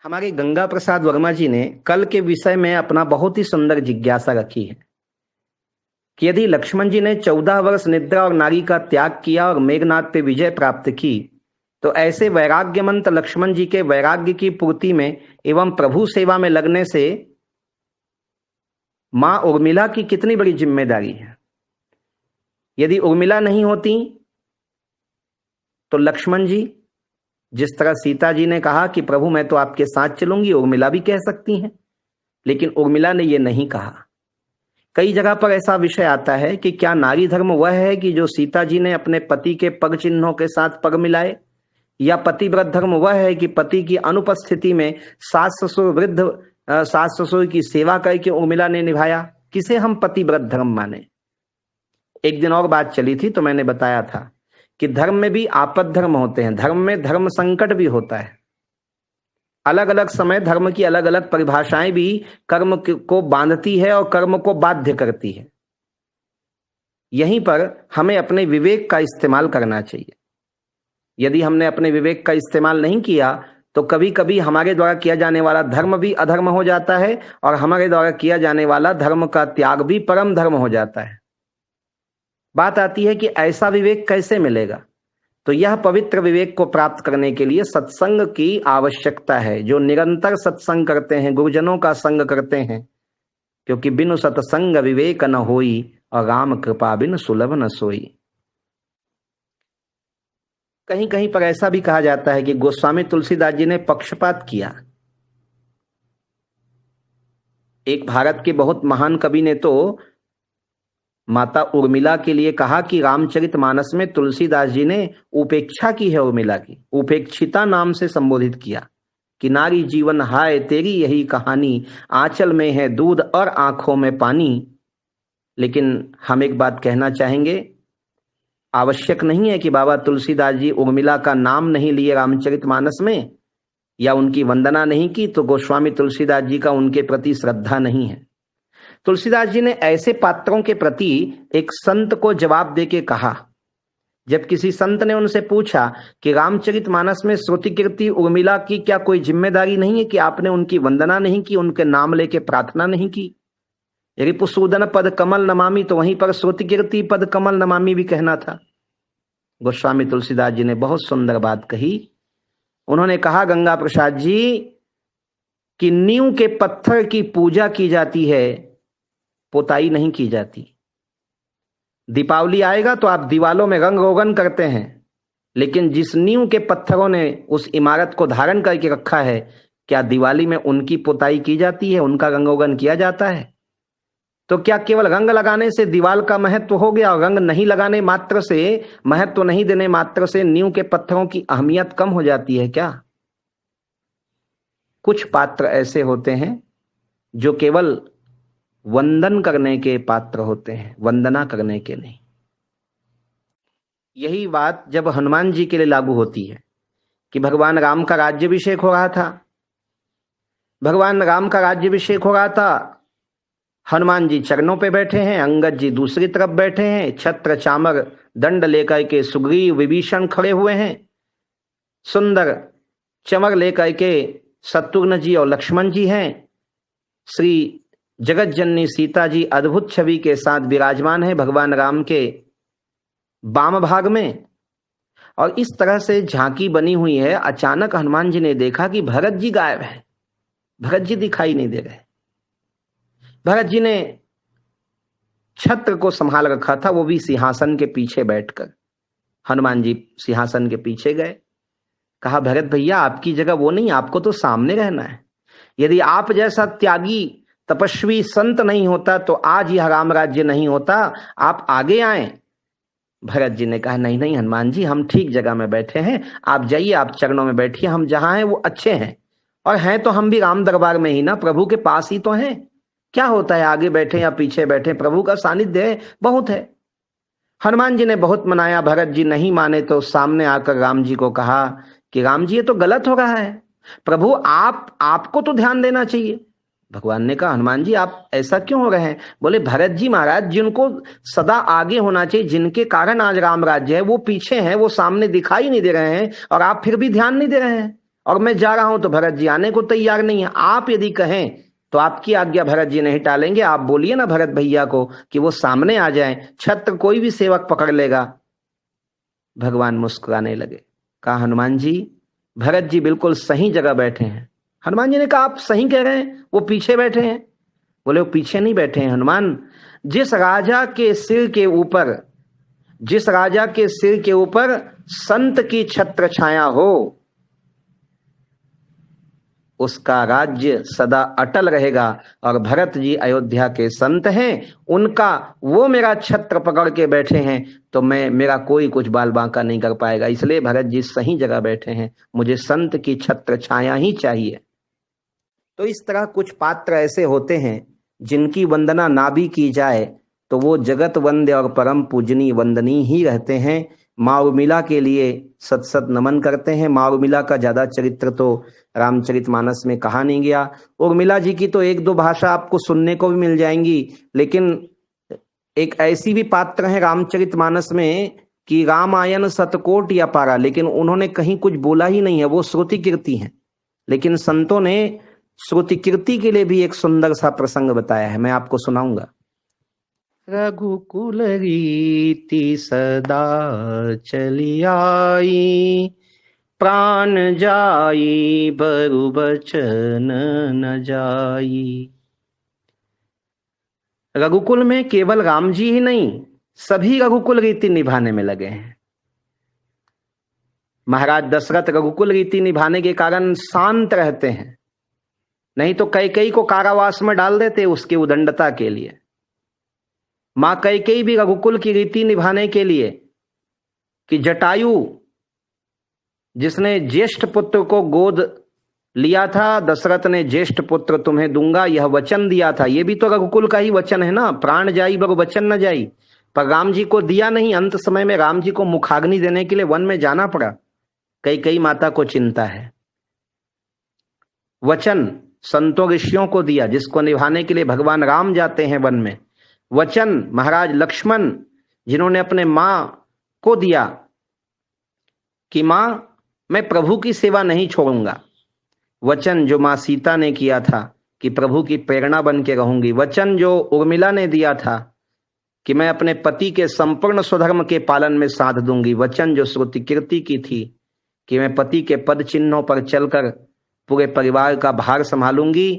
हमारे गंगा प्रसाद वर्मा जी ने कल के विषय में अपना बहुत ही सुंदर जिज्ञासा रखी है कि यदि लक्ष्मण जी ने 14 वर्ष निद्रा और नारी का त्याग किया और मेघनाद पे विजय प्राप्त की, तो ऐसे वैराग्यमंत लक्ष्मण जी के वैराग्य की पूर्ति में एवं प्रभु सेवा में लगने से मां उर्मिला की कितनी बड़ी जिम्मेदारी है। यदि उर्मिला नहीं होती तो लक्ष्मण जी, जिस तरह सीता जी ने कहा कि प्रभु मैं तो आपके साथ चलूंगी, उर्मिला भी कह सकती हैं, लेकिन उर्मिला ने यह नहीं कहा। कई जगह पर ऐसा विषय आता है कि क्या नारी धर्म वह है कि जो सीता जी ने अपने पति के पग चिन्हों के साथ पग मिलाए, या पतिव्रत धर्म वह है कि पति की अनुपस्थिति में सास ससुर की सेवा करके उर्मिला ने निभाया। किसे हम पतिव्रत धर्म माने? एक दिन और बात चली थी तो मैंने बताया था कि धर्म में भी आपद धर्म होते हैं, धर्म में धर्म संकट भी होता है। अलग अलग समय धर्म की अलग अलग परिभाषाएं भी कर्म को बांधती है और कर्म को बाध्य करती है। यहीं पर हमें अपने विवेक का इस्तेमाल करना चाहिए। यदि हमने अपने विवेक का इस्तेमाल नहीं किया तो कभी कभी हमारे द्वारा किया जाने वाला धर्म भी अधर्म हो जाता है और हमारे द्वारा किया जाने वाला धर्म का त्याग भी परम धर्म हो जाता है। बात आती है कि ऐसा विवेक कैसे मिलेगा? तो यह पवित्र विवेक को प्राप्त करने के लिए सत्संग की आवश्यकता है। जो निरंतर सत्संग करते हैं, गुरुजनों का संग करते हैं, क्योंकि बिनु सत्संग विवेक न होई और राम कृपा बिन सुलभ न सोई। कहीं कहीं पर ऐसा भी कहा जाता है कि गोस्वामी तुलसीदास जी ने पक्षपात किया। एक भारत के बहुत महान कवि ने तो माता उर्मिला के लिए कहा कि रामचरितमानस में तुलसीदास जी ने उपेक्षा की है उर्मिला की, उपेक्षिता नाम से संबोधित किया कि नारी जीवन हाय तेरी यही कहानी, आंचल में है दूध और आंखों में पानी। लेकिन हम एक बात कहना चाहेंगे, आवश्यक नहीं है कि बाबा तुलसीदास जी उर्मिला का नाम नहीं लिए रामचरितमानस में या उनकी वंदना नहीं की तो गोस्वामी तुलसीदास जी का उनके प्रति श्रद्धा नहीं है। तुलसीदास जी ने ऐसे पात्रों के प्रति एक संत को जवाब देके कहा, जब किसी संत ने उनसे पूछा कि रामचरितमानस में श्रुति कीर्ति उर्मिला की क्या कोई जिम्मेदारी नहीं है कि आपने उनकी वंदना नहीं की, उनके नाम लेके प्रार्थना नहीं की? रिपुसूदन पद कमल नमामि, तो वहीं पर श्रुति कीर्ति पद कमल नमामि भी कहना था। गोस्वामी तुलसीदास जी ने बहुत सुंदर बात कही। उन्होंने कहा, गंगा प्रसाद जी, कि नींव के पत्थर की पूजा की जाती है, पोताई नहीं की जाती। दीपावली आएगा तो आप दीवालों में रंग रोगन करते हैं, लेकिन जिस नींव के पत्थरों ने उस इमारत को धारण करके रखा है, क्या दिवाली में उनकी पोताई की जाती है, उनका रंग रोगन किया जाता है? तो क्या केवल रंग लगाने से दीवाल का महत्व हो गया और रंग नहीं लगाने मात्र से, महत्व नहीं देने मात्र से नींव के पत्थरों की अहमियत कम हो जाती है क्या? कुछ पात्र ऐसे होते हैं जो केवल वंदन करने के पात्र होते हैं, वंदना करने के नहीं। यही बात जब हनुमान जी के लिए लागू होती है कि भगवान राम का राज्याभिषेक हो रहा था, भगवान राम का राज्याभिषेक हो रहा था, हनुमान जी चरणों पे बैठे हैं, अंगद जी दूसरी तरफ बैठे हैं, छत्र चामर दंड लेकर के सुग्रीव विभीषण खड़े हुए हैं, सुंदर चमर लेकर के शत्रुघ्न जी और लक्ष्मण जी हैं, श्री जगत जननी सीता जी अद्भुत छवि के साथ विराजमान है भगवान राम के वाम भाग में। और इस तरह से झांकी बनी हुई है। अचानक हनुमान जी ने देखा कि भरत जी गायब है, भरत जी दिखाई नहीं दे रहे। भरत जी ने छत्र को संभाल रखा था, वो भी सिंहासन के पीछे बैठकर। हनुमान जी सिंहासन के पीछे गए, कहा, भरत भैया आपकी जगह वो नहीं, आपको तो सामने रहना है। यदि आप जैसा त्यागी तपस्वी संत नहीं होता तो आज यह राम राज्य नहीं होता, आप आगे आए। भरत जी ने कहा, नहीं नहीं हनुमान जी, हम ठीक जगह में बैठे हैं, आप जाइए, आप चरणों में बैठिए, हम जहां हैं वो अच्छे हैं, और हैं तो हम भी राम दरबार में ही ना, प्रभु के पास ही तो हैं। क्या होता है आगे बैठे या पीछे बैठे, प्रभु का सानिध्य है, बहुत है। हनुमान जी ने बहुत मनाया, भरत जी नहीं माने तो सामने आकर राम जी को कहा कि राम जी ये तो गलत हो रहा है, प्रभु आपको तो ध्यान देना चाहिए। भगवान ने कहा, हनुमान जी आप ऐसा क्यों हो रहे हैं? बोले, भरत जी महाराज, जिनको सदा आगे होना चाहिए, जिनके कारण आज राम राज्य है, वो पीछे हैं, वो सामने दिखाई नहीं दे रहे हैं और आप फिर भी ध्यान नहीं दे रहे हैं। और मैं जा रहा हूं तो भरत जी आने को तैयार नहीं है। आप यदि कहें तो आपकी आज्ञा भरत जी नहीं टालेंगे। आप बोलिए ना भरत भैया को कि वो सामने आ जाएं, छत्र कोई भी सेवक पकड़ लेगा। भगवान मुस्कुराने लगे, कहा हनुमान जी, भरत जी बिल्कुल सही जगह बैठे हैं। हनुमान जी ने कहा आप सही कह रहे हैं, वो पीछे बैठे हैं। बोले वो पीछे नहीं बैठे हैं हनुमान, जिस राजा के सिर के ऊपर, जिस राजा के सिर के ऊपर संत की छत्र छाया हो, उसका राज्य सदा अटल रहेगा। और भरत जी अयोध्या के संत हैं, उनका वो मेरा छत्र पकड़ के बैठे हैं तो मेरा कोई कुछ बाल बांका नहीं कर पाएगा। इसलिए भरत जी सही जगह बैठे हैं, मुझे संत की छत्र छाया ही चाहिए। तो इस तरह कुछ पात्र ऐसे होते हैं जिनकी वंदना ना भी की जाए तो वो जगत वंद्य और परम पूजनीय वंदनीय ही रहते हैं। माँ उर्मिला के लिए सत सत नमन करते हैं। माँ उर्मिला का ज्यादा चरित्र तो रामचरितमानस में कहा नहीं गया। उर्मिला जी की तो एक दो भाषा आपको सुनने को भी मिल जाएंगी, लेकिन एक ऐसी भी पात्र है रामचरितमानस में कि रामायण सतकोट या पारा, लेकिन उन्होंने कहीं कुछ बोला ही नहीं है, वो श्रुति कीर्ति है। लेकिन संतों ने श्रुति कीर्ति के लिए भी एक सुंदर सा प्रसंग बताया है, मैं आपको सुनाऊंगा। रघुकुल रीति सदा चली आई, प्राण जाई बरु बचन न जाई। रघुकुल में केवल राम जी ही नहीं, सभी रघुकुल रीति निभाने में लगे हैं। महाराज दशरथ रघुकुल रीति निभाने के कारण शांत रहते हैं, नहीं तो कैकेयी को कारावास में डाल देते उसकी उदंडता के लिए। मां कैकेयी भी रघुकुल की रीति निभाने के लिए कि जटायु जिसने ज्येष्ठ पुत्र को गोद लिया था, दशरथ ने ज्येष्ठ पुत्र तुम्हें दूंगा यह वचन दिया था, ये भी तो रघुकुल का ही वचन है ना, प्राण जाई बरु वचन न जाई। पर राम जी को दिया नहीं, अंत समय में राम जी को मुखाग्नि देने के लिए वन में जाना पड़ा। कैकेयी माता को चिंता है। वचन संतों ऋषियों को दिया जिसको निभाने के लिए भगवान राम जाते हैं वन में। वचन महाराज लक्ष्मण जिन्होंने अपने मां को दिया कि मां मैं प्रभु की सेवा नहीं छोड़ूंगा। वचन जो मां सीता ने किया था कि प्रभु की प्रेरणा बन के रहूंगी। वचन जो उर्मिला ने दिया था कि मैं अपने पति के संपूर्ण स्वधर्म के पालन में साथ दूंगी। वचन जो श्रुति कीर्ति की थी कि मैं पति के पद चिन्हों पर चलकर पूरे परिवार का भार संभालूंगी।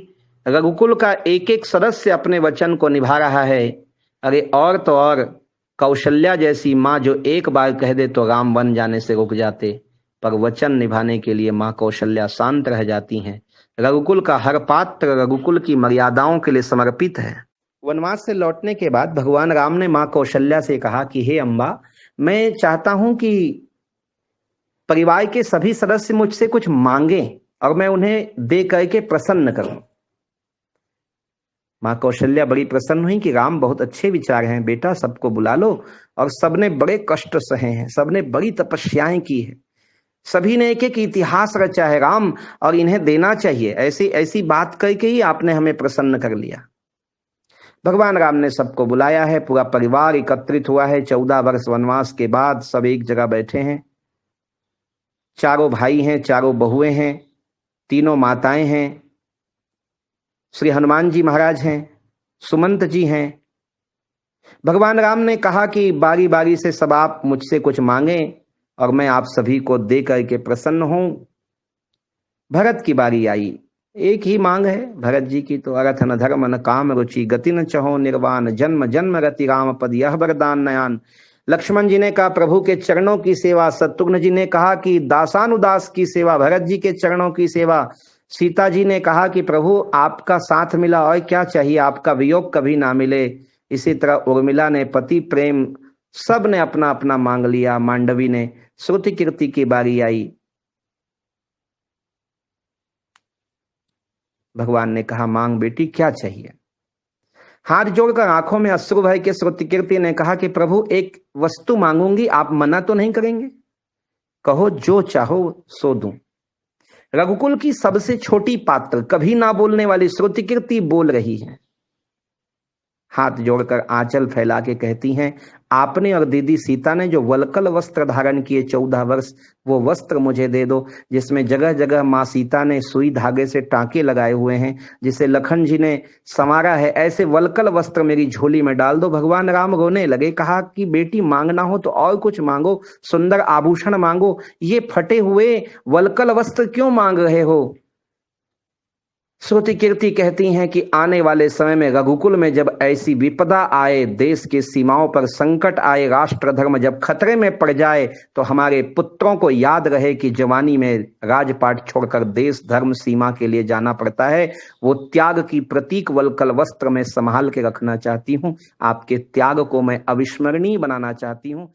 रघुकुल का एक एक सदस्य अपने वचन को निभा रहा है। अरे और तो और कौशल्या जैसी माँ जो एक बार कह दे तो राम वन जाने से रुक जाते, पर वचन निभाने के लिए माँ कौशल्या शांत रह जाती हैं। रघुकुल का हर पात्र रघुकुल की मर्यादाओं के लिए समर्पित है। वनवास से लौटने के बाद भगवान राम ने माँ कौशल्या से कहा कि हे अम्बा, मैं चाहता हूं कि परिवार के सभी सदस्य मुझसे कुछ मांगे और मैं उन्हें दे करके प्रसन्न करूं। माँ कौशल्या बड़ी प्रसन्न हुई कि राम बहुत अच्छे विचार हैं, बेटा सबको बुला लो। और सबने बड़े कष्ट सहे हैं, सबने बड़ी तपस्याएं की है, सभी ने एक एक इतिहास रचा है राम, और इन्हें देना चाहिए। ऐसी ऐसी बात करके ही आपने हमें प्रसन्न कर लिया। भगवान राम ने सबको बुलाया है, पूरा परिवार एकत्रित हुआ है। 14 वर्ष वनवास के बाद सब एक जगह बैठे हैं। चारों भाई हैं, चारों बहुएं हैं, तीनों माताएं हैं। श्री हनुमान जी महाराज हैं, सुमंत जी हैं। भगवान राम ने कहा कि बारी बारी से सब आप मुझसे कुछ मांगे और मैं आप सभी को दे करके प्रसन्न हूं। भरत की बारी आई। एक ही मांग है भरत जी की तो, अर्थ न धर्म न काम रुचि गति न चहो निर्वाण जन्म जन्म रति राम पद यह वरदान नयान। लक्ष्मण जी ने कहा प्रभु के चरणों की सेवा, शत्रुघ्न जी ने कहा कि दासानुदास की सेवा, भरत जी के चरणों की सेवा। सीता जी ने कहा कि प्रभु आपका साथ मिला और क्या चाहिए, आपका वियोग कभी ना मिले। इसी तरह उर्मिला ने पति प्रेम, सब ने अपना अपना मांग लिया। मांडवी ने, श्रुति कीर्ति की बारी आई। भगवान ने कहा मांग बेटी क्या चाहिए। हाथ जोड़कर आंखों में अश्रु भर के श्रुति कीर्ति ने कहा कि प्रभु एक वस्तु मांगूंगी, आप मना तो नहीं करेंगे? कहो जो चाहो सो दूं। रघुकुल की सबसे छोटी पात्र, कभी ना बोलने वाली श्रुति कीर्ति बोल रही है। हाथ जोड़कर आंचल फैला के कहती हैं, आपने और दीदी सीता ने जो वलकल वस्त्र धारण किए 14 वर्ष, वो वस्त्र मुझे दे दो, जिसमें जगह जगह माँ सीता ने सुई धागे से टांके लगाए हुए हैं, जिसे लखन जी ने संवारा है, ऐसे वलकल वस्त्र मेरी झोली में डाल दो। भगवान राम रोने लगे। कहा कि बेटी, मांगना हो तो और कुछ मांगो, सुंदर आभूषण मांगो, ये फटे हुए वलकल वस्त्र क्यों मांग रहे हो? श्रुति कीर्ति कहती हैं कि आने वाले समय में रघुकुल में जब ऐसी विपदा आए, देश की सीमाओं पर संकट आए, राष्ट्र धर्म जब खतरे में पड़ जाए, तो हमारे पुत्रों को याद रहे कि जवानी में राजपाट छोड़कर देश धर्म सीमा के लिए जाना पड़ता है। वो त्याग की प्रतीक वलकल वस्त्र में संभाल के रखना चाहती हूँ। आपके त्याग को मैं अविस्मरणीय बनाना चाहती हूँ।